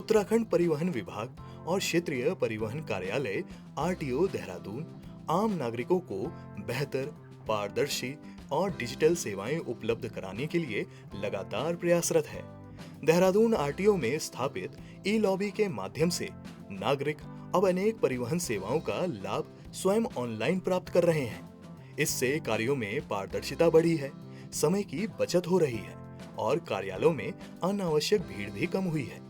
उत्तराखंड परिवहन विभाग और क्षेत्रीय परिवहन कार्यालय आरटीओ देहरादून आम नागरिकों को बेहतर, पारदर्शी और डिजिटल सेवाएं उपलब्ध कराने के लिए लगातार प्रयासरत है। देहरादून आरटीओ में स्थापित ई लॉबी के माध्यम से नागरिक अब अनेक परिवहन सेवाओं का लाभ स्वयं ऑनलाइन प्राप्त कर रहे हैं। इससे कार्यों में पारदर्शिता बढ़ी है, समय की बचत हो रही है और कार्यालयों में अनावश्यक भीड़ भी कम हुई है।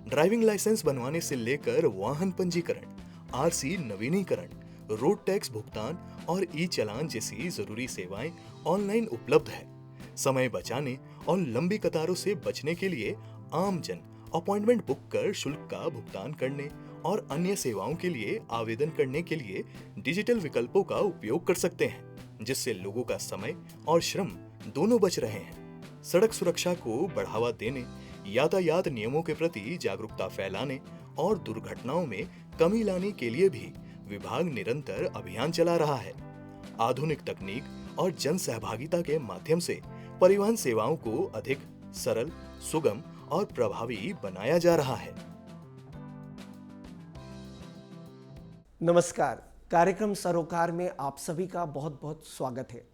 ड्राइविंग लाइसेंस बनवाने से लेकर वाहन पंजीकरण, आरसी नवीनीकरण, रोड टैक्स भुगतान और ई चालान जैसी जरूरी सेवाएं ऑनलाइन उपलब्ध है। समय बचाने और लंबी कतारों से बचने के लिए आम जन अपॉइंटमेंट बुक कर शुल्क का भुगतान करने और अन्य सेवाओं के लिए आवेदन करने के लिए डिजिटल विकल्पों का उपयोग कर सकते हैं, जिससे लोगों का समय और श्रम दोनों बच रहे हैं। सड़क सुरक्षा को बढ़ावा देने, यातायात नियमों के प्रति जागरूकता फैलाने और दुर्घटनाओं में कमी लाने के लिए भी विभाग निरंतर अभियान चला रहा है। आधुनिक तकनीक और जन सहभागिता के माध्यम से परिवहन सेवाओं को अधिक सरल, सुगम और प्रभावी बनाया जा रहा है। नमस्कार, कार्यक्रम सरोकार में आप सभी का बहुत बहुत स्वागत है।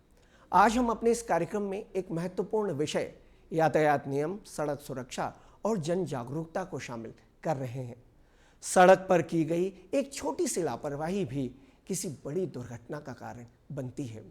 आज हम अपने इस कार्यक्रम में एक महत्वपूर्ण विषय यातायात नियम, सड़क सुरक्षा और जन जागरूकता को शामिल कर रहे हैं। सड़क पर की गई एक छोटी सी लापरवाही भी किसी बड़ी दुर्घटना का कारण बनती है।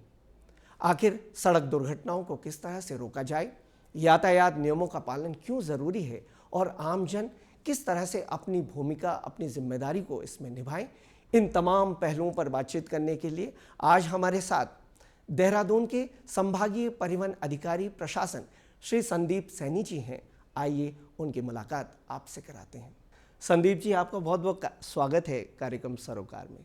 आखिर सड़क दुर्घटनाओं को किस तरह से रोका जाए, यातायात नियमों का पालन क्यों जरूरी है और आमजन किस तरह से अपनी भूमिका, अपनी जिम्मेदारी को इसमें निभाएं, इन तमाम पहलुओं पर बातचीत करने के लिए आज हमारे साथ देहरादून के संभागीय परिवहन अधिकारी प्रशासन श्री संदीप सैनी जी हैं। आइए उनकी मुलाकात आपसे कराते हैं। संदीप जी, आपका बहुत बहुत स्वागत है कार्यक्रम सरोकार में।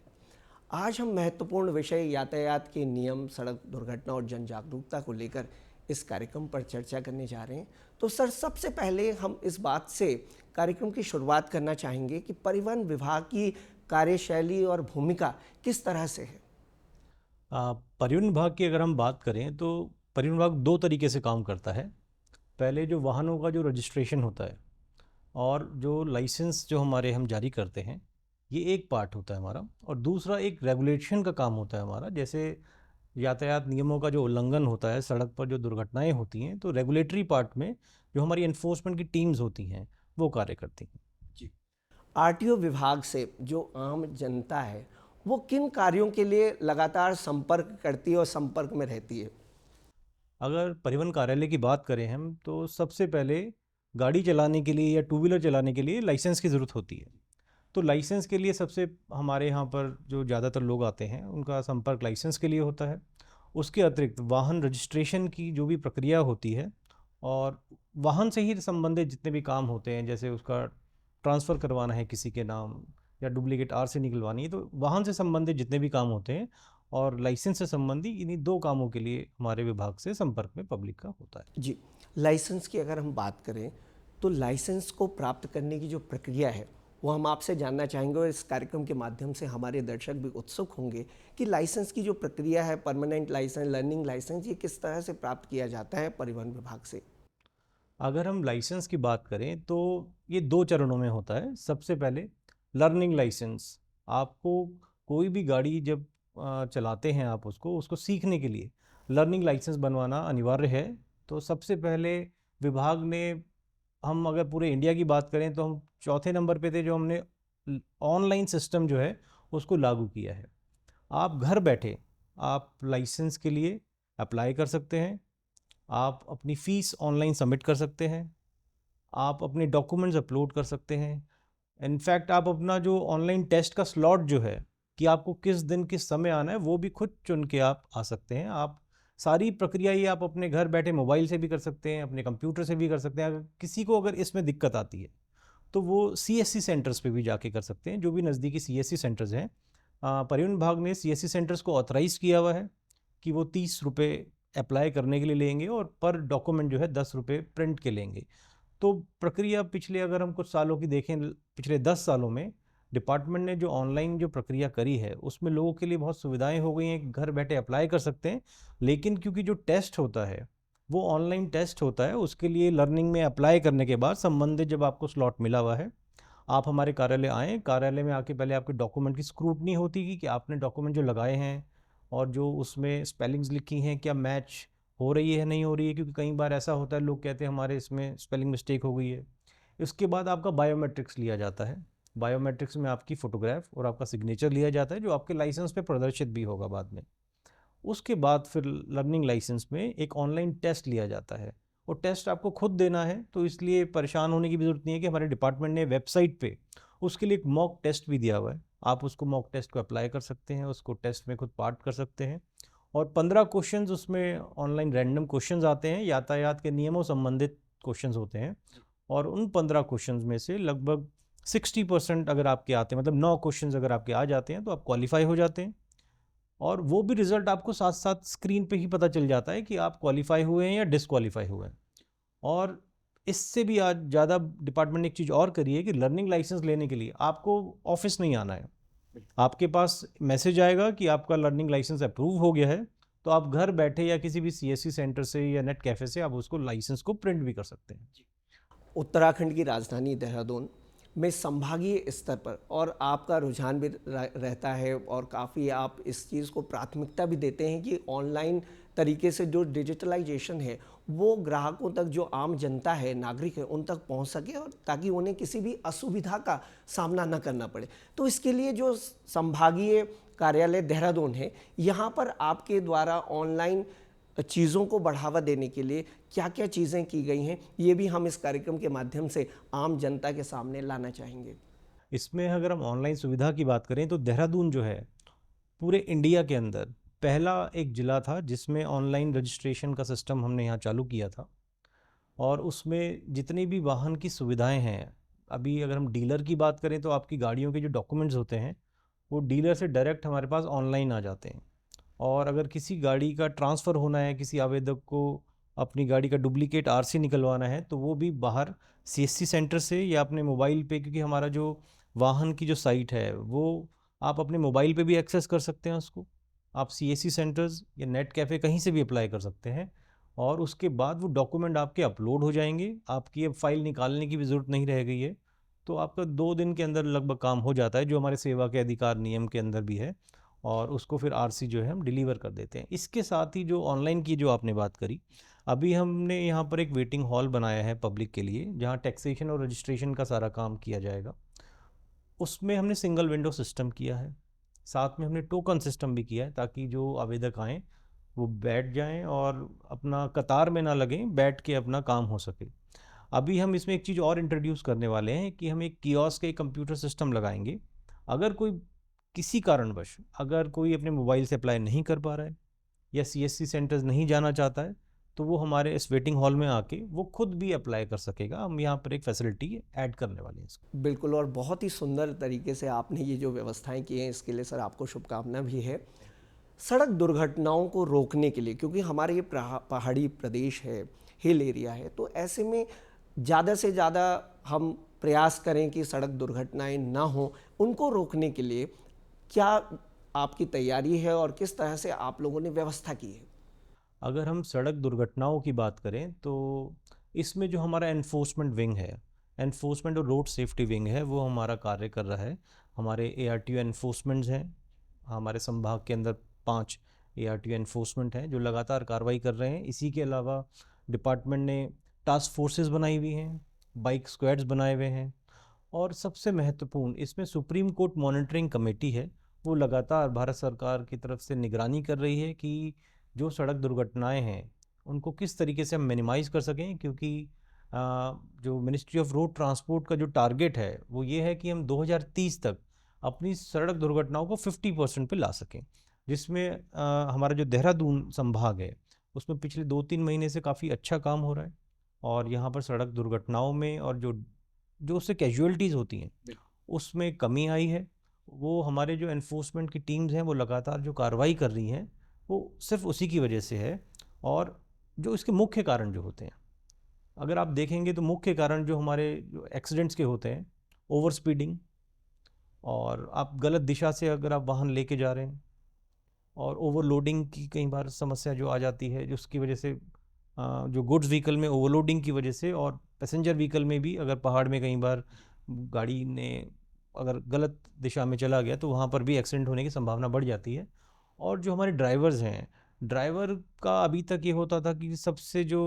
आज हम महत्वपूर्ण विषय यातायात के नियम, सड़क दुर्घटना और जन जागरूकता को लेकर इस कार्यक्रम पर चर्चा करने जा रहे हैं। तो सर, सबसे पहले हम इस बात से कार्यक्रम की शुरुआत करना चाहेंगे कि परिवहन विभाग की कार्यशैली और भूमिका किस तरह से है। परिवहन विभाग की अगर हम बात करें तो परिवहन विभाग दो तरीके से काम करता है। पहले जो वाहनों का जो रजिस्ट्रेशन होता है और जो लाइसेंस जो हमारे हम जारी करते हैं, ये एक पार्ट होता है हमारा, और दूसरा एक रेगुलेशन का काम होता है हमारा। जैसे यातायात नियमों का जो उल्लंघन होता है, सड़क पर जो दुर्घटनाएं होती हैं, तो रेगुलेटरी पार्ट में जो हमारी एनफोर्समेंट की टीम्स होती हैं वो कार्य करती हैं। जी, आरटीओ विभाग से जो आम जनता है वो किन कार्यों के लिए लगातार संपर्क करती है और संपर्क में रहती है? अगर परिवहन कार्यालय की बात करें हम, तो सबसे पहले गाड़ी चलाने के लिए या टू व्हीलर चलाने के लिए लाइसेंस की ज़रूरत होती है। तो लाइसेंस के लिए सबसे हमारे यहाँ पर जो ज़्यादातर लोग आते हैं उनका संपर्क लाइसेंस के लिए होता है। उसके अतिरिक्त वाहन रजिस्ट्रेशन की जो भी प्रक्रिया होती है और वाहन से ही संबंधित जितने भी काम होते हैं, जैसे उसका ट्रांसफ़र करवाना है किसी के नाम या डुप्लीकेट आरसी निकलवानी है, तो वाहन से संबंधित जितने भी काम होते हैं और लाइसेंस से संबंधी इन्हीं दो कामों के लिए हमारे विभाग से संपर्क में पब्लिक का होता है। जी, लाइसेंस की अगर हम बात करें तो लाइसेंस को प्राप्त करने की जो प्रक्रिया है वो हम आपसे जानना चाहेंगे, और इस कार्यक्रम के माध्यम से हमारे दर्शक भी उत्सुक होंगे कि लाइसेंस की जो प्रक्रिया है, परमानेंट लाइसेंस, लर्निंग लाइसेंस, ये किस तरह से प्राप्त किया जाता है परिवहन विभाग से। अगर हम लाइसेंस की बात करें तो ये दो चरणों में होता है। सबसे पहले लर्निंग लाइसेंस। आपको कोई भी गाड़ी जब चलाते हैं आप उसको सीखने के लिए लर्निंग लाइसेंस बनवाना अनिवार्य है। तो सबसे पहले विभाग ने, हम अगर पूरे इंडिया की बात करें तो हम चौथे नंबर पे थे जो हमने ऑनलाइन सिस्टम जो है उसको लागू किया है। आप घर बैठे आप लाइसेंस के लिए अप्लाई कर सकते हैं, आप अपनी फ़ीस ऑनलाइन सबमिट कर सकते हैं, आप अपने डॉक्यूमेंट्स अपलोड कर सकते हैं। इनफैक्ट आप अपना जो ऑनलाइन टेस्ट का स्लॉट जो है कि आपको किस दिन किस समय आना है वो भी खुद चुन के आप आ सकते हैं। आप सारी प्रक्रिया ये आप अपने घर बैठे मोबाइल से भी कर सकते हैं, अपने कंप्यूटर से भी कर सकते हैं। अगर किसी को अगर इसमें दिक्कत आती है तो वो सीएससी सेंटर्स पे भी जाके कर सकते हैं, जो भी नज़दीकी सीएससी सेंटर्स हैं। परिवहन विभाग ने सीएससी सेंटर्स को ऑथराइज़ किया हुआ है कि वो 30 रुपये अप्लाई करने के लिए लेंगे और पर डॉक्यूमेंट जो है 10 रुपये प्रिंट के लेंगे। तो प्रक्रिया पिछले, अगर हम कुछ सालों की देखें, पिछले 10 सालों में डिपार्टमेंट ने जो ऑनलाइन जो प्रक्रिया करी है उसमें लोगों के लिए बहुत सुविधाएं हो गई हैं, घर बैठे अप्लाई कर सकते हैं। लेकिन क्योंकि जो टेस्ट होता है वो ऑनलाइन टेस्ट होता है, उसके लिए लर्निंग में अप्लाई करने के बाद संबंधित जब आपको स्लॉट मिला हुआ है आप हमारे कार्यालय आएँ, कार्यालय में आके पहले आपके डॉक्यूमेंट की स्क्रूटनी होती है कि आपने डॉक्यूमेंट जो लगाए हैं और जो उसमें स्पेलिंग्स लिखी हैं क्या मैच हो रही है नहीं हो रही है, क्योंकि कई बार ऐसा होता है लोग कहते हैं हमारे इसमें स्पेलिंग मिस्टेक हो गई है। इसके बाद आपका बायोमेट्रिक्स लिया जाता है। बायोमेट्रिक्स में आपकी फ़ोटोग्राफ और आपका सिग्नेचर लिया जाता है, जो आपके लाइसेंस पे प्रदर्शित भी होगा बाद में। उसके बाद फिर लर्निंग लाइसेंस में एक ऑनलाइन टेस्ट लिया जाता है, और टेस्ट आपको खुद देना है, तो इसलिए परेशान होने की भी ज़रूरत नहीं है कि हमारे डिपार्टमेंट ने वेबसाइट पे उसके लिए एक मॉक टेस्ट भी दिया हुआ है। आप उसको मॉक टेस्ट को अप्लाई कर सकते हैं, उसको टेस्ट में खुद पार्ट कर सकते हैं। और 15 क्वेश्चंस उसमें ऑनलाइन रैंडम क्वेश्चंस आते हैं, यातायात के नियमों संबंधित क्वेश्चंस होते हैं, और उन 15 क्वेश्चंस में से लगभग 60% अगर आपके आते हैं, मतलब 9 क्वेश्चंस अगर आपके आ जाते हैं, तो आप क्वालिफाई हो जाते हैं। और वो भी रिजल्ट आपको साथ साथ स्क्रीन पे ही पता चल जाता है कि आप क्वालिफाई हुए हैं या डिसक्वालीफाई हुए हैं। और इससे भी आज ज़्यादा डिपार्टमेंट ने एक चीज़ और करी है कि लर्निंग लाइसेंस लेने के लिए आपको ऑफिस नहीं आना है। आपके पास मैसेज आएगा कि आपका लर्निंग लाइसेंस अप्रूव हो गया है, तो आप घर बैठे या किसी भी सीएससी सेंटर से या नेट कैफ़े से आप उसको लाइसेंस को प्रिंट भी कर सकते हैं। उत्तराखंड की राजधानी देहरादून में संभागीय स्तर पर और आपका रुझान भी रहता है और काफ़ी आप इस चीज़ को प्राथमिकता भी देते हैं कि ऑनलाइन तरीके से जो डिजिटलाइजेशन है वो ग्राहकों तक, जो आम जनता है, नागरिक है, उन तक पहुंच सके और ताकि उन्हें किसी भी असुविधा का सामना न करना पड़े। तो इसके लिए जो संभागीय कार्यालय देहरादून है, यहाँ पर आपके द्वारा ऑनलाइन चीज़ों को बढ़ावा देने के लिए क्या क्या चीज़ें की गई हैं, ये भी हम इस कार्यक्रम के माध्यम से आम जनता के सामने लाना चाहेंगे। इसमें अगर हम ऑनलाइन सुविधा की बात करें तो देहरादून जो है पूरे इंडिया के अंदर पहला एक ज़िला था जिसमें ऑनलाइन रजिस्ट्रेशन का सिस्टम हमने यहाँ चालू किया था। और उसमें जितनी भी वाहन की सुविधाएं हैं, अभी अगर हम डीलर की बात करें तो आपकी गाड़ियों के जो डॉक्यूमेंट्स होते हैं वो डीलर से डायरेक्ट हमारे पास ऑनलाइन आ जाते हैं। और अगर किसी गाड़ी का ट्रांसफ़र होना है, किसी आवेदक को अपनी गाड़ी का डुप्लीकेट आरसी निकलवाना है, तो वो भी बाहर सीएससी सेंटर से या अपने मोबाइल पे, क्योंकि हमारा जो वाहन की जो साइट है वो आप अपने मोबाइल पे भी एक्सेस कर सकते हैं उसको। आप सीएससी सेंटर्स या नेट कैफ़े कहीं से भी अप्लाई कर सकते हैं, और उसके बाद वो डॉक्यूमेंट आपके अपलोड हो जाएंगे। आपकी अब फाइल निकालने की भी ज़रूरत नहीं रह गई है। तो आपका 2 दिन के अंदर लगभग काम हो जाता है, जो हमारे सेवा के अधिकार नियम के अंदर भी है, और उसको फिर आरसी जो है हम डिलीवर कर देते हैं। इसके साथ ही जो ऑनलाइन की जो आपने बात करी, अभी हमने यहाँ पर एक वेटिंग हॉल बनाया है पब्लिक के लिए, जहाँ टैक्सेशन और रजिस्ट्रेशन का सारा काम किया जाएगा। उसमें हमने सिंगल विंडो सिस्टम किया है, साथ में हमने टोकन सिस्टम भी किया है, ताकि जो आवेदक आएँ वो बैठ जाएं और अपना कतार में ना लगें, बैठ के अपना काम हो सके। अभी हम इसमें एक चीज़ और इंट्रोड्यूस करने वाले हैं कि हम एक कियोस्क, एक कंप्यूटर सिस्टम लगाएंगे। अगर कोई किसी कारणवश अगर कोई अपने मोबाइल से अप्लाई नहीं कर पा रहा है या सीएससी सेंटर्स नहीं जाना चाहता है, तो वो हमारे इस वेटिंग हॉल में आके वो खुद भी अप्लाई कर सकेगा। हम यहाँ पर एक फैसिलिटी ऐड करने वाले हैं इसको। बिल्कुल, और बहुत ही सुंदर तरीके से आपने ये जो व्यवस्थाएं की हैं, इसके लिए सर आपको शुभकामना भी है। सड़क दुर्घटनाओं को रोकने के लिए, क्योंकि हमारे ये पहाड़ी प्रदेश है, हिल एरिया है, तो ऐसे में ज़्यादा से ज़्यादा हम प्रयास करें कि सड़क दुर्घटनाएं ना हो, उनको रोकने के लिए क्या आपकी तैयारी है और किस तरह से आप लोगों ने व्यवस्था की है? अगर हम सड़क दुर्घटनाओं की बात करें तो इसमें जो हमारा एनफोर्समेंट विंग है, एनफोर्समेंट और रोड सेफ्टी विंग है, वो हमारा कार्य कर रहा है। हमारे एआरटीओ एनफोर्समेंट्स हैं, हमारे संभाग के अंदर 5 एआरटीओ एनफोर्समेंट हैं जो लगातार कार्रवाई कर रहे हैं। इसी के अलावा डिपार्टमेंट ने टास्क फोर्सेस बनाई हुई हैं, बाइक स्क्वाड्स बनाए हुए हैं, और सबसे महत्वपूर्ण इसमें सुप्रीम कोर्ट मॉनिटरिंग कमेटी है। वो लगातार भारत सरकार की तरफ से निगरानी कर रही है कि जो सड़क दुर्घटनाएं हैं उनको किस तरीके से हम मिनिमाइज़ कर सकें, क्योंकि जो मिनिस्ट्री ऑफ रोड ट्रांसपोर्ट का जो टारगेट है वो ये है कि हम 2030 तक अपनी सड़क दुर्घटनाओं को 50% पे ला सकें, जिसमें हमारा जो देहरादून संभाग है उसमें पिछले 2-3 महीने से काफ़ी अच्छा काम हो रहा है। और यहाँ पर सड़क दुर्घटनाओं में और जो जो उससे कैजुअलिटीज़ होती हैं उसमें कमी आई है। वो हमारे जो एनफोर्समेंट की टीम्स हैं वो लगातार जो कार्रवाई कर रही हैं वो सिर्फ उसी की वजह से है। और जो इसके मुख्य कारण जो होते हैं, अगर आप देखेंगे तो मुख्य कारण जो हमारे जो एक्सीडेंट्स के होते हैं, ओवर स्पीडिंग, और आप गलत दिशा से अगर आप वाहन लेके जा रहे हैं, और ओवरलोडिंग की कई बार समस्या जो आ जाती है जिसकी वजह से जो गुड्स व्हीकल में ओवरलोडिंग की वजह से, और पैसेंजर व्हीकल में भी अगर पहाड़ में कई बार गाड़ी ने अगर गलत दिशा में चला गया तो वहाँ पर भी एक्सीडेंट होने की संभावना बढ़ जाती है। और जो हमारे ड्राइवर्स हैं, ड्राइवर का अभी तक ये होता था कि सबसे जो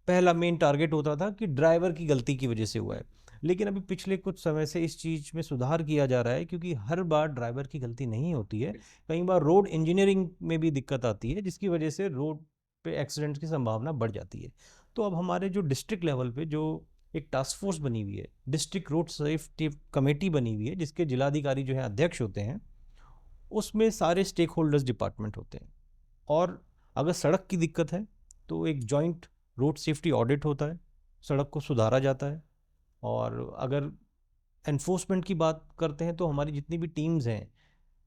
पहला मेन टारगेट होता था कि ड्राइवर की गलती की वजह से हुआ है, लेकिन अभी पिछले कुछ समय से इस चीज़ में सुधार किया जा रहा है, क्योंकि हर बार ड्राइवर की गलती नहीं होती है। कई बार रोड इंजीनियरिंग में भी दिक्कत आती है, जिसकी वजह से रोड पे एक्सीडेंट की संभावना बढ़ जाती है। तो अब हमारे जो डिस्ट्रिक्ट लेवल पे जो एक टास्क फोर्स बनी हुई है, डिस्ट्रिक्ट रोड सेफ्टी कमेटी बनी हुई है, जिसके जिलाधिकारी जो है अध्यक्ष होते हैं, उसमें सारे स्टेक होल्डर्स डिपार्टमेंट होते हैं। और अगर सड़क की दिक्कत है तो एक जॉइंट रोड सेफ्टी ऑडिट होता है, सड़क को सुधारा जाता है। और अगर एनफोर्समेंट की बात करते हैं तो हमारी जितनी भी टीम्स हैं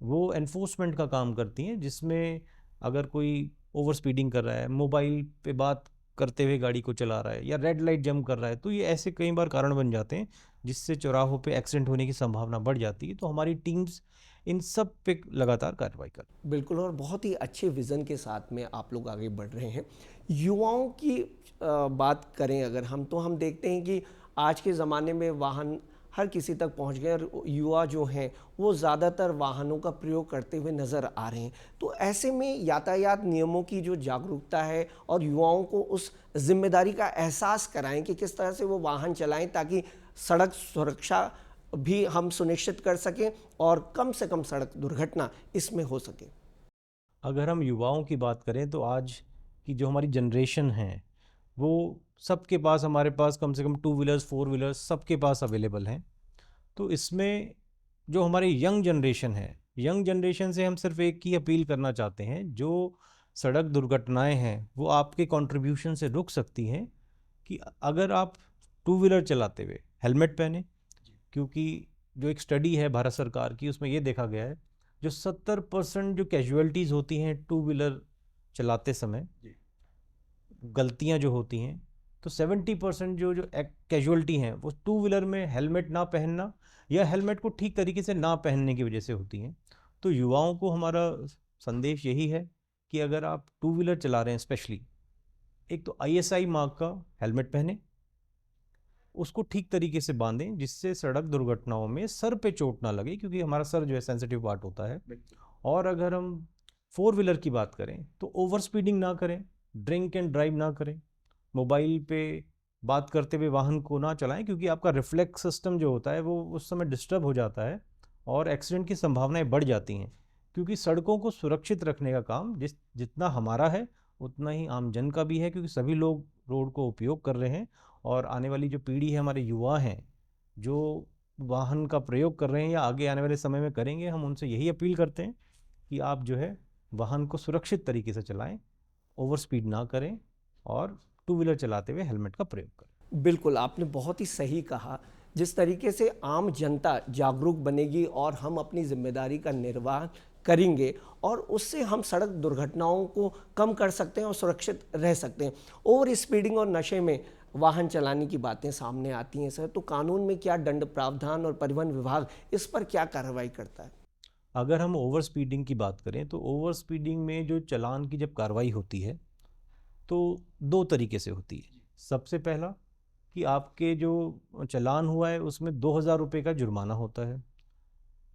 वो एनफोर्समेंट का काम करती हैं, जिसमें अगर कोई ओवर स्पीडिंग कर रहा है, मोबाइल पे बात करते हुए गाड़ी को चला रहा है, या रेड लाइट जंप कर रहा है, तो ये ऐसे कई बार कारण बन जाते हैं जिससे चौराहों पे एक्सीडेंट होने की संभावना बढ़ जाती है। तो हमारी टीम्स इन सब पे लगातार कार्रवाई कर। बिल्कुल, और बहुत ही अच्छे विज़न के साथ में आप लोग आगे बढ़ रहे हैं। युवाओं की बात करें अगर हम, तो हम देखते हैं कि आज के ज़माने में वाहन हर किसी तक पहुंच गए और युवा जो हैं वो ज़्यादातर वाहनों का प्रयोग करते हुए नज़र आ रहे हैं। तो ऐसे में यातायात नियमों की जो जागरूकता है और युवाओं को उस जिम्मेदारी का एहसास कराएं कि किस तरह से वो वाहन चलाएं ताकि सड़क सुरक्षा भी हम सुनिश्चित कर सकें और कम से कम सड़क दुर्घटना इसमें हो सके। अगर हम युवाओं की बात करें तो आज की जो हमारी जनरेशन है वो सबके पास, हमारे पास कम से कम 2 व्हीलर्स 4 व्हीलर्स सबके पास अवेलेबल हैं। तो इसमें जो हमारे यंग जनरेशन है, यंग जनरेशन से हम सिर्फ एक ही अपील करना चाहते हैं, जो सड़क दुर्घटनाएं हैं वो आपके कंट्रीब्यूशन से रुक सकती हैं, कि अगर आप 2 व्हीलर चलाते हुए हेलमेट पहने, क्योंकि जो एक स्टडी है भारत सरकार की उसमें ये देखा गया है जो 70% जो कैजुअलिटीज़ होती हैं 2 व्हीलर चलाते समय, गलतियां जो होती हैं, तो 70% जो कैजुअलिटी हैं वो 2 व्हीलर में हेलमेट ना पहनना या हेलमेट को ठीक तरीके से ना पहनने की वजह से होती हैं। तो युवाओं को हमारा संदेश यही है कि अगर आप 2 व्हीलर चला रहे हैं स्पेशली, एक तो ISI मार्क का हेलमेट पहने, उसको ठीक तरीके से बांधें जिससे सड़क दुर्घटनाओं में सर पे चोट ना लगे, क्योंकि हमारा सर जो है सेंसिटिव पार्ट होता है। और अगर हम 4 व्हीलर की बात करें तो ओवर स्पीडिंग ना करें, ड्रिंक एंड ड्राइव ना करें, मोबाइल पे बात करते हुए वाहन को ना चलाएं, क्योंकि आपका रिफ्लेक्स सिस्टम जो होता है वो उस समय डिस्टर्ब हो जाता है और एक्सीडेंट की संभावनाएं बढ़ जाती हैं। क्योंकि सड़कों को सुरक्षित रखने का काम जितना हमारा है उतना ही आम जन का भी है, क्योंकि सभी लोग रोड को उपयोग कर रहे हैं। और आने वाली जो पीढ़ी है, हमारे युवा हैं जो वाहन का प्रयोग कर रहे हैं या आगे आने वाले समय में करेंगे, हम उनसे यही अपील करते हैं कि आप जो है वाहन को सुरक्षित तरीके से चलाएं, ओवर स्पीड ना करें और 2 व्हीलर चलाते हुए हेलमेट का प्रयोग करें। बिल्कुल, आपने बहुत ही सही कहा। जिस तरीके से आम जनता जागरूक बनेगी और हम अपनी जिम्मेदारी का निर्वाह करेंगे और उससे हम सड़क दुर्घटनाओं को कम कर सकते हैं और सुरक्षित रह सकते हैं। ओवर स्पीडिंग और नशे में वाहन चलाने की बातें सामने आती हैं सर, तो कानून में क्या दंड प्रावधान और परिवहन विभाग इस पर क्या कार्रवाई करता है? अगर हम ओवर स्पीडिंग की बात करें तो ओवर स्पीडिंग में जो चालान की जब कार्रवाई होती है तो 2 तरीके से होती है। सबसे पहला कि आपके जो चालान हुआ है उसमें 2000 रुपये का जुर्माना होता है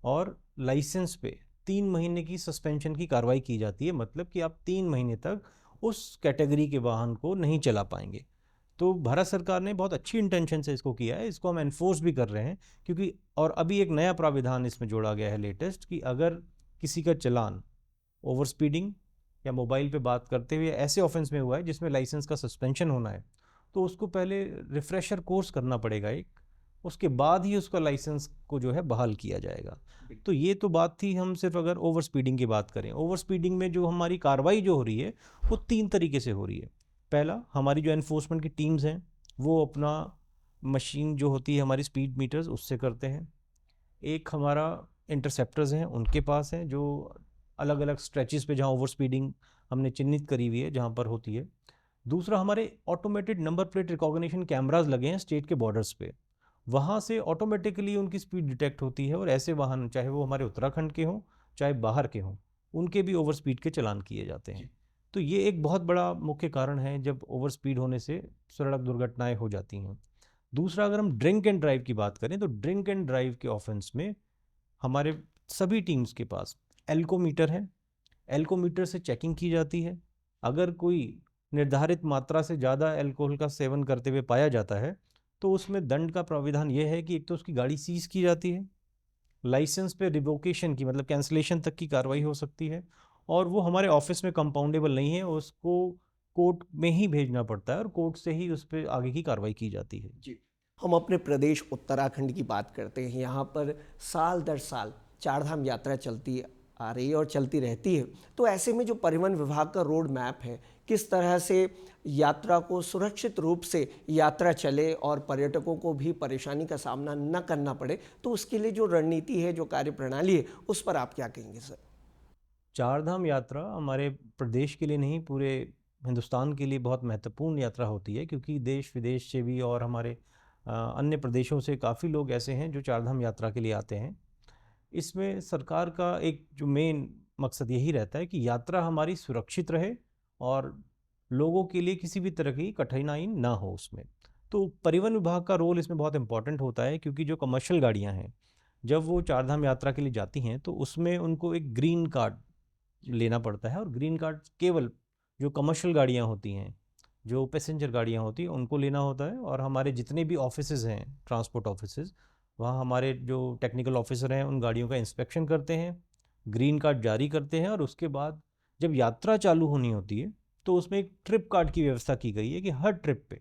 और लाइसेंस पे 3 महीने की सस्पेंशन की कार्रवाई की जाती है, मतलब कि आप 3 महीने तक उस कैटेगरी के वाहन को नहीं चला पाएंगे। तो भारत सरकार ने बहुत अच्छी इंटेंशन से इसको किया है, इसको हम एनफोर्स भी कर रहे हैं, क्योंकि और अभी एक नया प्राविधान इसमें जोड़ा गया है लेटेस्ट, कि अगर किसी का चालान ओवर स्पीडिंग या मोबाइल पे बात करते हुए ऐसे ऑफेंस में हुआ है जिसमें लाइसेंस का सस्पेंशन होना है, तो उसको पहले रिफ्रेशर कोर्स करना पड़ेगा एक, उसके बाद ही उसका लाइसेंस को जो है बहाल किया जाएगा। तो ये तो बात थी, हम सिर्फ अगर ओवर स्पीडिंग की बात करें। ओवर स्पीडिंग में जो हमारी कार्रवाई जो हो रही है वो 3 तरीके से हो रही है। पहला, हमारी जो एनफोर्समेंट की टीम्स हैं वो अपना मशीन जो होती है हमारी स्पीड मीटर्स उससे करते हैं। एक हमारा इंटरसेप्टर्स हैं उनके पास हैं जो अलग अलग स्ट्रेचेस पे जहाँ ओवर स्पीडिंग हमने चिन्हित करी हुई है जहाँ पर होती है। दूसरा, हमारे automated number plate recognition cameras लगे हैं स्टेट के बॉर्डर्स पे, वहाँ से ऑटोमेटिकली उनकी स्पीड डिटेक्ट होती है और ऐसे वाहन चाहे वो हमारे उत्तराखंड के हों चाहे बाहर के हों, उनके भी ओवर स्पीड के चालान किए जाते हैं। तो ये एक बहुत बड़ा मुख्य कारण है जब ओवर स्पीड होने से सड़क दुर्घटनाएं हो जाती हैं। दूसरा, अगर हम ड्रिंक एंड ड्राइव की बात करें तो ड्रिंक एंड ड्राइव के ऑफेंस में हमारे सभी टीम्स के पास एल्कोमीटर है। एल्कोमीटर से चेकिंग की जाती है। अगर कोई निर्धारित मात्रा से ज़्यादा अल्कोहल का सेवन करते हुए पाया जाता है तो उसमें दंड का प्राविधान यह है कि एक तो उसकी गाड़ी सीज की जाती है, लाइसेंस पे रिवोकेशन की मतलब कैंसलेशन तक की कार्रवाई हो सकती है, और वो हमारे ऑफिस में कंपाउंडेबल नहीं है, उसको कोर्ट में ही भेजना पड़ता है और कोर्ट से ही उस पर आगे की कार्रवाई की जाती है। जी, हम अपने प्रदेश उत्तराखंड की बात करते हैं। यहाँ पर साल दर साल चारधाम यात्रा चलती आ रही है और चलती रहती है। तो ऐसे में जो परिवहन विभाग का रोड मैप है, किस तरह से यात्रा को सुरक्षित रूप से यात्रा चले और पर्यटकों को भी परेशानी का सामना न करना पड़े, तो उसके लिए जो रणनीति है, जो कार्यप्रणाली है, उस पर आप क्या कहेंगे सर? चारधाम यात्रा हमारे प्रदेश के लिए नहीं, पूरे हिंदुस्तान के लिए बहुत महत्वपूर्ण यात्रा होती है, क्योंकि देश विदेश से भी और हमारे अन्य प्रदेशों से काफ़ी लोग ऐसे हैं जो चारधाम यात्रा के लिए आते हैं। इसमें सरकार का एक जो मेन मकसद यही रहता है कि यात्रा हमारी सुरक्षित रहे और लोगों के लिए किसी भी तरह की कठिनाई ना हो उसमें। तो परिवहन विभाग का रोल इसमें बहुत इंपॉर्टेंट होता है, क्योंकि जो कमर्शियल गाड़ियां हैं जब वो चारधाम यात्रा के लिए जाती हैं तो उसमें उनको एक ग्रीन कार्ड लेना पड़ता है, और ग्रीन कार्ड केवल जो कमर्शियल गाड़ियां होती हैं, जो पैसेंजर गाड़ियां होती हैं, उनको लेना होता है। और हमारे जितने भी ऑफिसेज हैं, ट्रांसपोर्ट ऑफिसेज, वहाँ हमारे जो टेक्निकल ऑफिसर हैं उन गाड़ियों का इंस्पेक्शन करते हैं, ग्रीन कार्ड जारी करते हैं, और उसके बाद जब यात्रा चालू होनी होती है तो उसमें एक ट्रिप कार्ड की व्यवस्था की गई है कि हर ट्रिप पे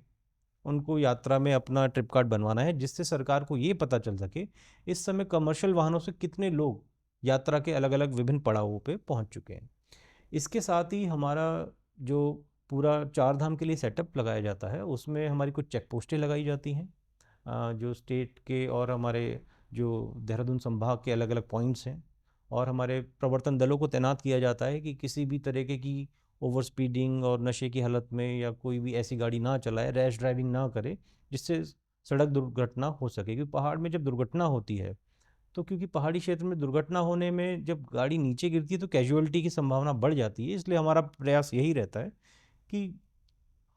उनको यात्रा में अपना ट्रिप कार्ड बनवाना है, जिससे सरकार को ये पता चल सके इस समय कमर्शियल वाहनों से कितने लोग यात्रा के अलग अलग विभिन्न पड़ावों पे पहुंच चुके हैं। इसके साथ ही हमारा जो पूरा चार धाम के लिए सेटअप लगाया जाता है उसमें हमारी कुछ चेक पोस्टें लगाई जाती हैं, जो स्टेट के और हमारे जो देहरादून संभाग के अलग अलग पॉइंट्स हैं, और हमारे प्रवर्तन दलों को तैनात किया जाता है कि किसी भी तरीके की ओवर स्पीडिंग और नशे की हालत में या कोई भी ऐसी गाड़ी ना चलाए, रैश ड्राइविंग ना करे जिससे सड़क दुर्घटना हो सके। क्योंकि पहाड़ में जब दुर्घटना होती है तो क्योंकि पहाड़ी क्षेत्र में दुर्घटना होने में जब गाड़ी नीचे गिरती है तो कैजुअलिटी की संभावना बढ़ जाती है। इसलिए हमारा प्रयास यही रहता है कि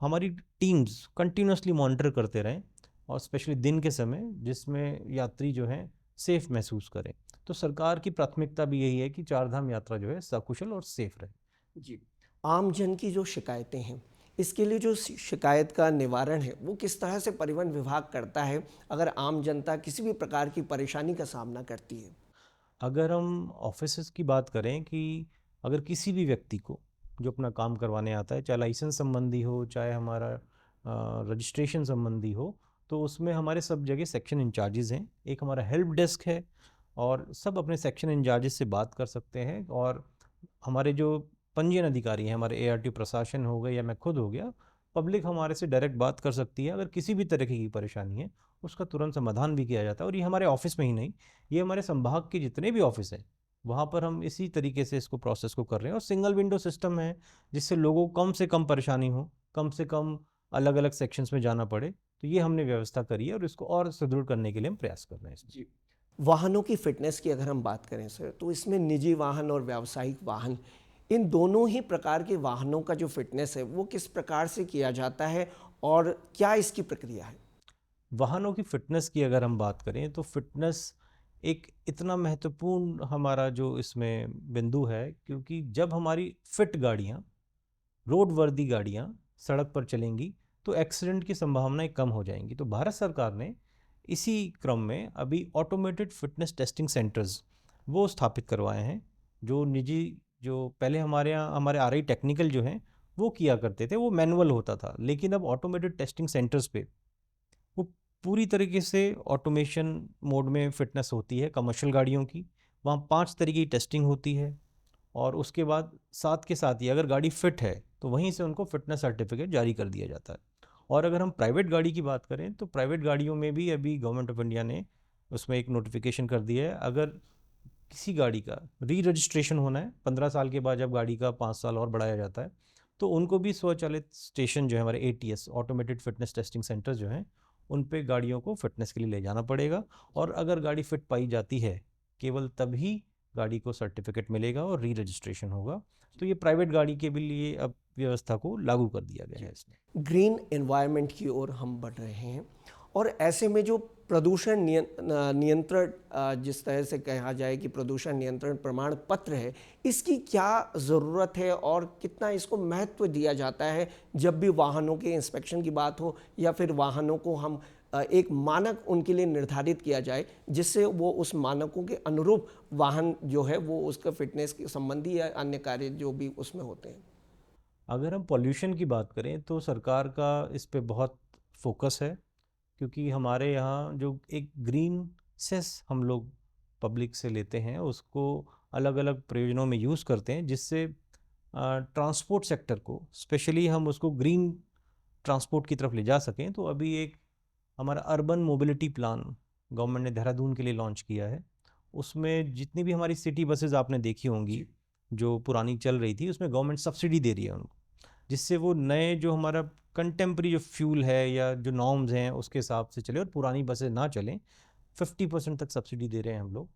हमारी टीम्स कंटिन्यूसली मॉनिटर करते रहें, और स्पेशली दिन के समय जिसमें यात्री जो हैं सेफ महसूस करें। तो सरकार की प्राथमिकता भी यही है कि चारधाम यात्रा जो है सकुशल और सेफ रहे। जी, आम जन की जो शिकायतें हैं, इसके लिए जो शिकायत का निवारण है, वो किस तरह से परिवहन विभाग करता है अगर आम जनता किसी भी प्रकार की परेशानी का सामना करती है? अगर हम ऑफिसेज की बात करें कि अगर किसी भी व्यक्ति को जो अपना काम करवाने आता है, चाहे लाइसेंस संबंधी हो, चाहे हमारा रजिस्ट्रेशन संबंधी हो, तो उसमें हमारे सब जगह सेक्शन इंचार्जेस हैं। एक हमारा हेल्प डेस्क है और सब अपने सेक्शन इंचार्जेस से बात कर सकते हैं, और हमारे जो पंजीयन अधिकारी हैं, हमारे एआरटी प्रशासन हो गए या मैं खुद हो गया, पब्लिक हमारे से डायरेक्ट बात कर सकती है। अगर किसी भी तरह की परेशानी है उसका तुरंत समाधान भी किया जाता है। और ये हमारे ऑफिस में ही नहीं, ये हमारे संभाग के जितने भी ऑफिस हैं वहाँ पर हम इसी तरीके से इसको प्रोसेस को कर रहे हैं। और सिंगल विंडो सिस्टम है जिससे लोगों को कम से कम परेशानी हो, कम से कम अलग अलग सेक्शंस में जाना पड़े। तो ये हमने व्यवस्था करी है और इसको और सुदृढ़ करने के लिए हम प्रयास कर रहे हैं इसमें। जी, वाहनों की फिटनेस की अगर हम बात करें सर, तो इसमें निजी वाहन और व्यावसायिक वाहन, इन दोनों ही प्रकार के वाहनों का जो फिटनेस है वो किस प्रकार से किया जाता है और क्या इसकी प्रक्रिया है? वाहनों की फ़िटनेस की अगर हम बात करें तो फ़िटनेस एक इतना महत्वपूर्ण हमारा जो इसमें बिंदु है, क्योंकि जब हमारी फिट गाड़ियाँ, रोड वर्दी गाड़ियाँ सड़क पर चलेंगी तो एक्सीडेंट की संभावनाएं कम हो जाएंगी। तो भारत सरकार ने इसी क्रम में अभी ऑटोमेटेड फिटनेस टेस्टिंग सेंटर्स वो स्थापित करवाए हैं। जो निजी, जो पहले हमारे यहाँ हमारे आरआई टेक्निकल जो हैं वो किया करते थे, वो मैनुअल होता था, लेकिन अब ऑटोमेटेड टेस्टिंग सेंटर्स पे वो पूरी तरीके से ऑटोमेशन मोड में फिटनेस होती है कमर्शियल गाड़ियों की। वहाँ 5 तरीके की टेस्टिंग होती है, और उसके बाद साथ के साथ ही अगर गाड़ी फिट है तो वहीं से उनको फिटनेस सर्टिफिकेट जारी कर दिया जाता है। और अगर हम प्राइवेट गाड़ी की बात करें तो प्राइवेट गाड़ियों में भी अभी गवर्नमेंट ऑफ इंडिया ने उसमें एक नोटिफिकेशन कर दिया है, अगर किसी गाड़ी का री रजिस्ट्रेशन होना है 15 साल के बाद, जब गाड़ी का 5 साल और बढ़ाया जाता है, तो उनको भी स्वचालित स्टेशन जो है हमारे ATS automated fitness testing centre जो हैं उन पे गाड़ियों को फिटनेस के लिए ले जाना पड़ेगा। और अगर गाड़ी फिट पाई जाती है केवल तभी गाड़ी को सर्टिफिकेट मिलेगा और री रजिस्ट्रेशन होगा। तो ये प्राइवेट गाड़ी के भी लिए अब व्यवस्था को लागू कर दिया गया है इसमें। ग्रीन एनवायरनमेंट की ओर हम बढ़ रहे हैं और ऐसे में जो प्रदूषण नियंत्रण जिस तरह से कहा जाए कि प्रदूषण नियंत्रण प्रमाण पत्र है, इसकी क्या ज़रूरत है और कितना इसको महत्व दिया जाता है जब भी वाहनों के इंस्पेक्शन की बात हो या फिर वाहनों को हम एक मानक उनके लिए निर्धारित किया जाए जिससे वो उस मानकों के अनुरूप वाहन जो है वो उसका फिटनेस के संबंधी या अन्य कार्य जो भी उसमें होते हैं। अगर हम पॉल्यूशन की बात करें तो सरकार का इस पे बहुत फोकस है, क्योंकि हमारे यहाँ जो एक ग्रीन सेस हम लोग पब्लिक से लेते हैं उसको अलग अलग प्रयोजनों में यूज़ करते हैं, जिससे ट्रांसपोर्ट सेक्टर को स्पेशली हम उसको ग्रीन ट्रांसपोर्ट की तरफ ले जा सकें। तो अभी एक हमारा अर्बन मोबिलिटी प्लान गवर्नमेंट ने देहरादून के लिए लॉन्च किया है। उसमें जितनी भी हमारी सिटी बसेस आपने देखी होंगी जो पुरानी चल रही थी, उसमें गवर्नमेंट सब्सिडी दे रही है उनको, जिससे वो नए जो हमारा कंटेम्प्रेरी जो फ्यूल है या जो नॉर्म्स हैं उसके हिसाब से चले और पुरानी बसें ना चलें। 50% तक सब्सिडी दे रहे हैं हम लोग।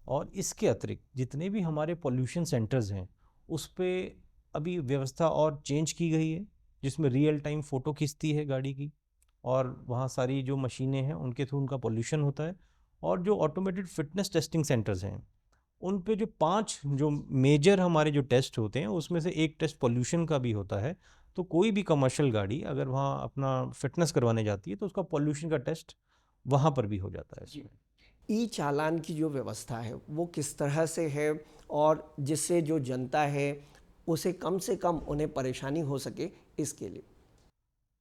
और इसके अतिरिक्त जितने भी हमारे पॉल्यूशन सेंटर्स हैं उस पर अभी व्यवस्था और चेंज की गई है, जिसमें रियल टाइम फ़ोटो खींचती है गाड़ी की और वहाँ सारी जो मशीनें हैं उनके थ्रू उनका पॉल्यूशन होता है। और जो ऑटोमेटेड फिटनेस टेस्टिंग सेंटर्स हैं उन पे जो 5 जो मेजर हमारे जो टेस्ट होते हैं उसमें से एक टेस्ट पॉल्यूशन का भी होता है। तो कोई भी कमर्शियल गाड़ी अगर वहाँ अपना फिटनेस करवाने जाती है तो उसका पॉल्यूशन का टेस्ट वहाँ पर भी हो जाता है इसमें। ई चालान की जो व्यवस्था है वो किस तरह से है और जिससे जो जनता है उसे कम से कम उन्हें परेशानी हो सके इसके लिए?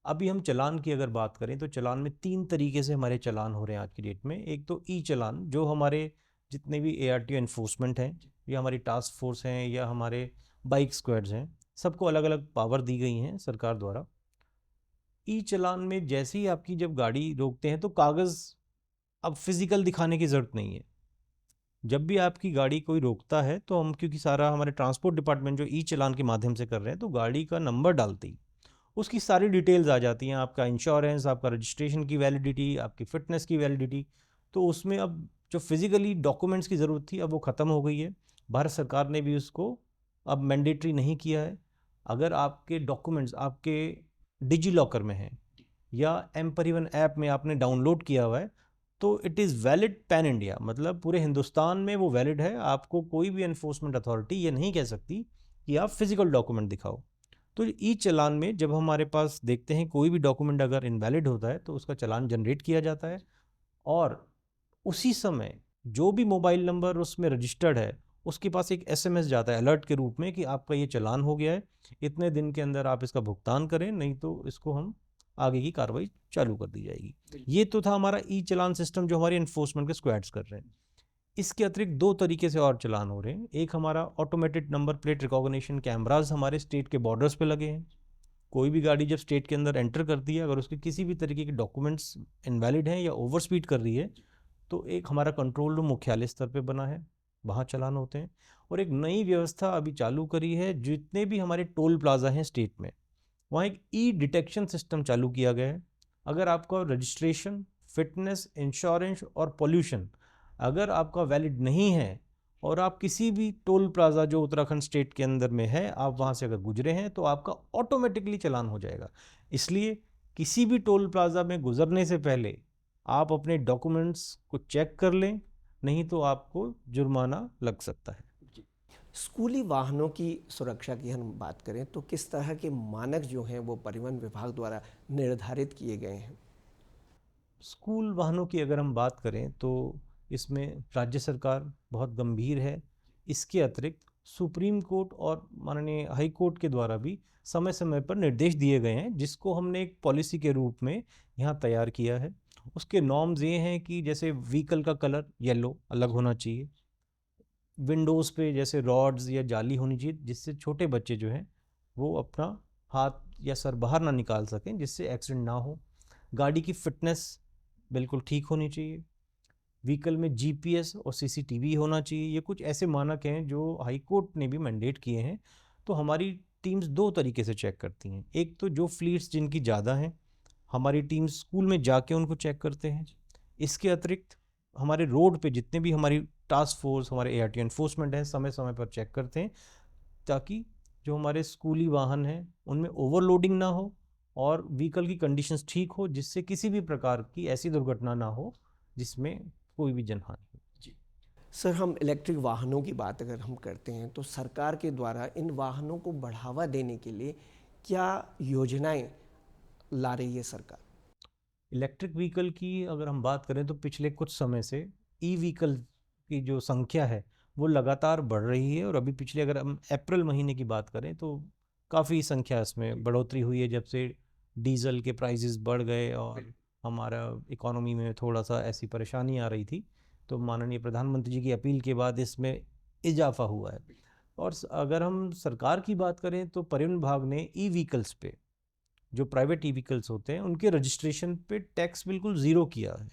अभी हम चालान की अगर बात करें तो चालान में 3 तरीके से हमारे चालान हो रहे हैं आज की डेट में। एक तो ई चालान, जो हमारे जितने भी ARTO एनफोर्समेंट हैं या हमारी टास्क फोर्स हैं या हमारे बाइक स्क्वाड्स हैं, सबको अलग अलग पावर दी गई हैं सरकार द्वारा। ई चालान में जैसे ही आपकी जब गाड़ी रोकते हैं तो कागज़ अब फिज़िकल दिखाने की ज़रूरत नहीं है। जब भी आपकी गाड़ी कोई रोकता है तो हम, क्योंकि सारा हमारे ट्रांसपोर्ट डिपार्टमेंट जो ई चालान के माध्यम से कर रहे हैं, तो गाड़ी का नंबर डालते ही उसकी सारी डिटेल्स आ जाती हैं, आपका इंश्योरेंस, आपका रजिस्ट्रेशन की वैलिडिटी, आपकी फ़िटनेस की वैलिडिटी। तो उसमें अब जो फिज़िकली डॉक्यूमेंट्स की ज़रूरत थी अब वो ख़त्म हो गई है। भारत सरकार ने भी उसको अब मैंडेटरी नहीं किया है। अगर आपके डॉक्यूमेंट्स आपके डिजी लॉकर में हैं या एम परिवहन ऐप में आपने डाउनलोड किया हुआ है तो it is valid pan India, मतलब पूरे हिंदुस्तान में वो वैलिड है। आपको कोई भी एनफोर्समेंट अथॉरिटी ये नहीं कह सकती कि आप फिज़िकल डॉक्यूमेंट दिखाओ। तो ई चालान में जब हमारे पास देखते हैं कोई भी डॉक्यूमेंट अगर इनवैलिड होता है तो उसका चालान जनरेट किया जाता है और उसी समय जो भी मोबाइल नंबर उसमें रजिस्टर्ड है उसके पास एक SMS जाता है अलर्ट के रूप में कि आपका ये चालान हो गया है, इतने दिन के अंदर आप इसका भुगतान करें, नहीं तो इसको हम आगे की कार्रवाई चालू कर दी जाएगी। ये तो था हमारा ई चालान सिस्टम जो हमारे इन्फोर्समेंट के स्क्वाड्स कर रहे हैं। इसके अतिरिक्त 2 तरीके से और चालान हो रहे हैं। एक हमारा automated number plate recognition cameras हमारे स्टेट के बॉर्डर्स पे लगे हैं। कोई भी गाड़ी जब स्टेट के अंदर एंटर करती है, अगर उसके किसी भी तरीके के डॉक्यूमेंट्स इनवैलिड हैं या ओवर स्पीड कर रही है तो एक हमारा कंट्रोल रूम मुख्यालय स्तर पे बना है, वहाँ चालान होते हैं। और एक नई व्यवस्था अभी चालू करी है, जितने भी हमारे टोल प्लाजा हैं स्टेट में वहाँ एक ई डिटेक्शन सिस्टम चालू किया गया है। अगर आपका रजिस्ट्रेशन, फिटनेस, इंश्योरेंस और पॉल्यूशन अगर आपका वैलिड नहीं है और आप किसी भी टोल प्लाजा जो उत्तराखंड स्टेट के अंदर में है आप वहाँ से अगर गुजरे हैं तो आपका ऑटोमेटिकली चालान हो जाएगा। इसलिए किसी भी टोल प्लाजा में गुजरने से पहले आप अपने डॉक्यूमेंट्स को चेक कर लें, नहीं तो आपको जुर्माना लग सकता है। स्कूली वाहनों की सुरक्षा की हम बात करें तो किस तरह के मानक जो हैं वो परिवहन विभाग द्वारा निर्धारित किए गए हैं? स्कूल वाहनों की अगर हम बात करें तो इसमें राज्य सरकार बहुत गंभीर है। इसके अतिरिक्त सुप्रीम कोर्ट और माननीय हाई कोर्ट के द्वारा भी समय समय पर निर्देश दिए गए हैं, जिसको हमने एक पॉलिसी के रूप में यहाँ तैयार किया है। उसके नॉर्म्स ये हैं कि जैसे व्हीकल का कलर येलो अलग होना चाहिए, विंडोज़ पे जैसे रॉड्स या जाली होनी चाहिए जिससे छोटे बच्चे जो हैं वो अपना हाथ या सर बाहर ना निकाल सकें, जिससे एक्सीडेंट ना हो। गाड़ी की फिटनेस बिल्कुल ठीक होनी चाहिए। व्हीकल में GPS और CCTV होना चाहिए। ये कुछ ऐसे मानक हैं जो हाई कोर्ट ने भी मैंडेट किए हैं। तो हमारी टीम्स 2 तरीके से चेक करती हैं। एक तो जो फ्लीट्स जिनकी ज़्यादा हैं हमारी टीम्स स्कूल में जाके उनको चेक करते हैं। इसके अतिरिक्त हमारे रोड पे जितने भी हमारी टास्क फोर्स, हमारे ARTO एनफोर्समेंट हैं, समय समय पर चेक करते हैं ताकि जो हमारे स्कूली वाहन हैं उनमें ओवरलोडिंग ना हो और व्हीकल की कंडीशंस ठीक हो, जिससे किसी भी प्रकार की ऐसी दुर्घटना ना हो जिसमें कोई भी जनहानि हो। सर, हम इलेक्ट्रिक वाहनों की बात अगर हम करते हैं तो सरकार के द्वारा इन वाहनों को बढ़ावा देने के लिए क्या योजनाएं ला रही है सरकार? इलेक्ट्रिक व्हीकल की अगर हम बात करें तो पिछले कुछ समय से ई व्हीकल की जो संख्या है वो लगातार बढ़ रही है, और अभी पिछले अगर हम अप्रैल महीने की बात करें तो काफ़ी संख्या इसमें बढ़ोतरी हुई है, जब से डीजल के प्राइसेस बढ़ गए और हमारा इकोनॉमी में थोड़ा सा ऐसी परेशानी आ रही थी। तो माननीय प्रधानमंत्री जी की अपील के बाद इसमें इजाफा हुआ है। और अगर हम सरकार की बात करें तो परिवहन विभाग ने ई व्हीकल्स पे, जो प्राइवेट ई व्हीकल्स होते हैं उनके रजिस्ट्रेशन पे टैक्स बिल्कुल ज़ीरो किया है।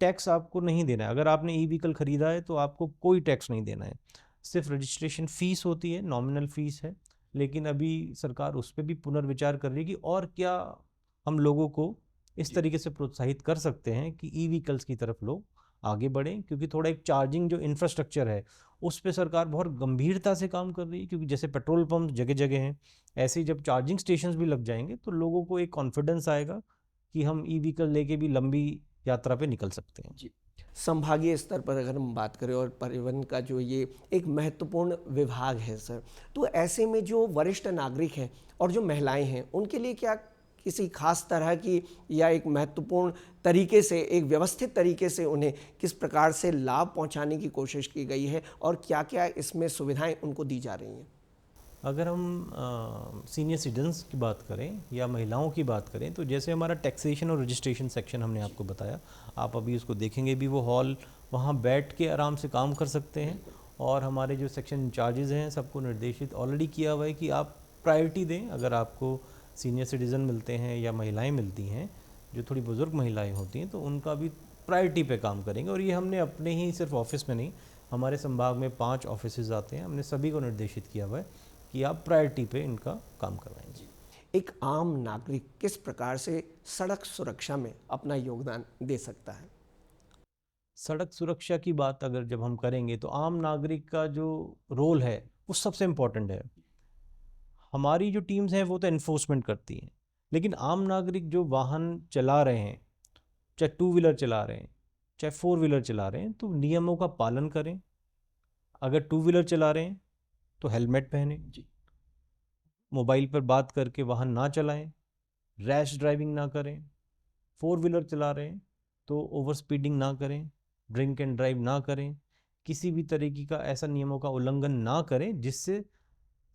टैक्स आपको नहीं देना है, अगर आपने ई व्हीकल ख़रीदा है तो आपको कोई टैक्स नहीं देना है, सिर्फ रजिस्ट्रेशन फ़ीस होती है, नॉमिनल फ़ीस है। लेकिन अभी सरकार उस पर भी पुनर्विचार कर रही है कि और क्या हम लोगों को इस तरीके से प्रोत्साहित कर सकते हैं कि ई व्हीकल्स की तरफ लोग आगे बढ़ें, क्योंकि थोड़ा एक चार्जिंग जो इंफ्रास्ट्रक्चर है उस पर सरकार बहुत गंभीरता से काम कर रही है, क्योंकि जैसे पेट्रोल पंप जगह जगह हैं, ऐसे ही जब चार्जिंग स्टेशंस भी लग जाएंगे तो लोगों को एक कॉन्फिडेंस आएगा कि हम ई व्हीकल लेके भी लंबी यात्रा पे निकल सकते हैं। जी। संभागीय स्तर पर अगर हम बात करें और परिवहन का जो ये एक महत्वपूर्ण विभाग है सर, तो ऐसे में जो वरिष्ठ नागरिक हैं और जो महिलाएं हैं उनके लिए क्या किसी खास तरह की या एक महत्वपूर्ण तरीके से, एक व्यवस्थित तरीके से उन्हें किस प्रकार से लाभ पहुंचाने की कोशिश की गई है और क्या क्या इसमें सुविधाएं उनको दी जा रही हैं? अगर हम सीनियर सिटीजन्स की बात करें या महिलाओं की बात करें तो जैसे हमारा टैक्सेशन और रजिस्ट्रेशन सेक्शन हमने आपको बताया, आप अभी उसको देखेंगे भी, वो हॉल वहाँ बैठ के आराम से काम कर सकते हैं। और हमारे जो सेक्शन इंचार्जेज़ हैं सबको निर्देशित ऑलरेडी किया हुआ है कि आप प्रायोरिटी दें। अगर आपको सीनियर सिटीज़न मिलते हैं या महिलाएं मिलती हैं जो थोड़ी बुज़ुर्ग महिलाएं होती हैं तो उनका भी प्रायोरिटी पे काम करेंगे। और ये हमने अपने ही सिर्फ ऑफिस में नहीं, हमारे संभाग में 5 ऑफिसेज आते हैं, हमने सभी को निर्देशित किया हुआ है कि आप प्रायोरिटी पे इनका काम करवाएंगे। एक आम नागरिक किस प्रकार से सड़क सुरक्षा में अपना योगदान दे सकता है? सड़क सुरक्षा की बात अगर जब हम करेंगे तो आम नागरिक का जो रोल है वो सबसे इम्पोर्टेंट है। हमारी जो टीम्स हैं वो तो इन्फोर्समेंट करती हैं, लेकिन आम नागरिक जो वाहन चला रहे हैं, चाहे 2 व्हीलर चला रहे हैं चाहे 4 व्हीलर चला रहे हैं, तो नियमों का पालन करें। अगर 2 व्हीलर चला रहे हैं तो हेलमेट पहने, मोबाइल पर बात करके वाहन ना चलाएं, रैश ड्राइविंग ना करें। 4 व्हीलर चला रहे हैं तो ओवर स्पीडिंग ना करें, ड्रिंक एंड ड्राइव ना करें, किसी भी तरीके का ऐसा नियमों का उल्लंघन ना करें जिससे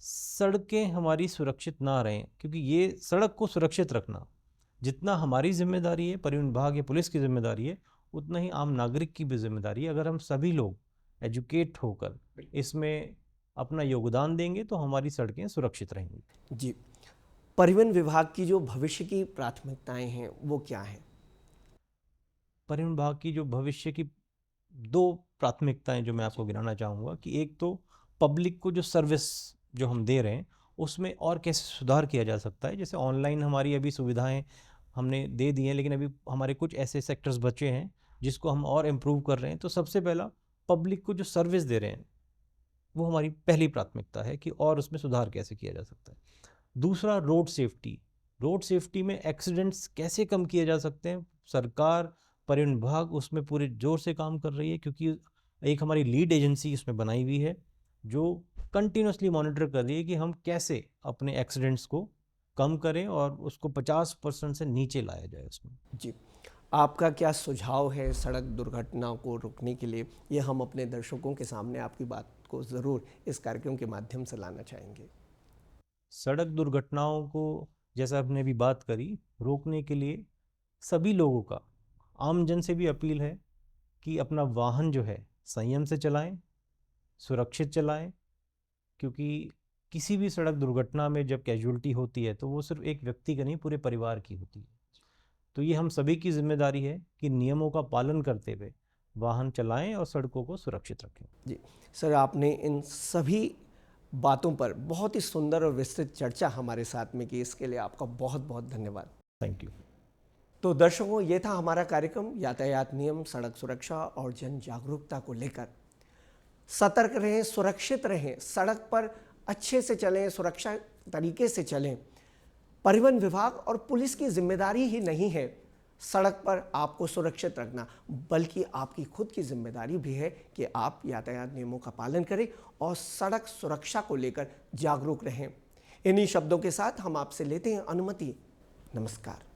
सड़कें हमारी सुरक्षित ना रहें। क्योंकि ये सड़क को सुरक्षित रखना जितना हमारी जिम्मेदारी है, परिवहन विभाग या पुलिस की जिम्मेदारी है, उतना ही आम नागरिक की भी जिम्मेदारी है। अगर हम सभी लोग एजुकेट होकर इसमें अपना योगदान देंगे तो हमारी सड़कें सुरक्षित रहेंगी। जी। परिवहन विभाग की जो भविष्य की प्राथमिकताएं हैं वो क्या हैं? परिवहन विभाग की जो भविष्य की 2 प्राथमिकताएं जो मैं आपको गिनाना चाहूँगा कि एक तो पब्लिक को जो सर्विस जो हम दे रहे हैं उसमें और कैसे सुधार किया जा सकता है। जैसे ऑनलाइन हमारी अभी सुविधाएं हमने दे दी हैं, लेकिन अभी हमारे कुछ ऐसे सेक्टर्स बचे हैं जिसको हम और इम्प्रूव कर रहे हैं। तो सबसे पहला, पब्लिक को जो सर्विस दे रहे हैं वो हमारी पहली प्राथमिकता है कि और उसमें सुधार कैसे किया जा सकता है। दूसरा, रोड सेफ्टी। रोड सेफ्टी में एक्सीडेंट्स कैसे कम किए जा सकते हैं, सरकार, परिवहन विभाग उसमें पूरे जोर से काम कर रही है, क्योंकि एक हमारी लीड एजेंसी इसमें बनाई हुई है जो कंटिन्यूसली मॉनिटर कर रही है कि हम कैसे अपने एक्सीडेंट्स को कम करें और उसको 50% से नीचे लाया जाए उसमें। जी। आपका क्या सुझाव है सड़क दुर्घटनाओं को रोकने के लिए? ये हम अपने दर्शकों के सामने आपकी बात को ज़रूर इस कार्यक्रम के माध्यम से लाना चाहेंगे। सड़क दुर्घटनाओं को, जैसा आपने अभी बात करी, रोकने के लिए सभी लोगों का, आम जन से भी अपील है कि अपना वाहन जो है संयम से चलाएं, सुरक्षित चलाएं। क्योंकि किसी भी सड़क दुर्घटना में जब कैजुअल्टी होती है तो वो सिर्फ एक व्यक्ति का नहीं, पूरे परिवार की होती है। तो ये हम सभी की जिम्मेदारी है कि नियमों का पालन करते हुए वाहन चलाएं और सड़कों को सुरक्षित रखें। जी सर, आपने इन सभी बातों पर बहुत ही सुंदर और विस्तृत चर्चा हमारे साथ में की, इसके लिए आपका बहुत बहुत धन्यवाद। Thank you. तो दर्शकों, ये था हमारा कार्यक्रम यातायात नियम, सड़क सुरक्षा और जन जागरूकता को लेकर। सतर्क रहें, सुरक्षित रहें, सड़क पर अच्छे से चलें, सुरक्षा तरीके से चलें। परिवहन विभाग और पुलिस की जिम्मेदारी ही नहीं है सड़क पर आपको सुरक्षित रखना, बल्कि आपकी खुद की जिम्मेदारी भी है कि आप यातायात नियमों का पालन करें और सड़क सुरक्षा को लेकर जागरूक रहें। इन्हीं शब्दों के साथ हम आपसे लेते हैं अनुमति। नमस्कार।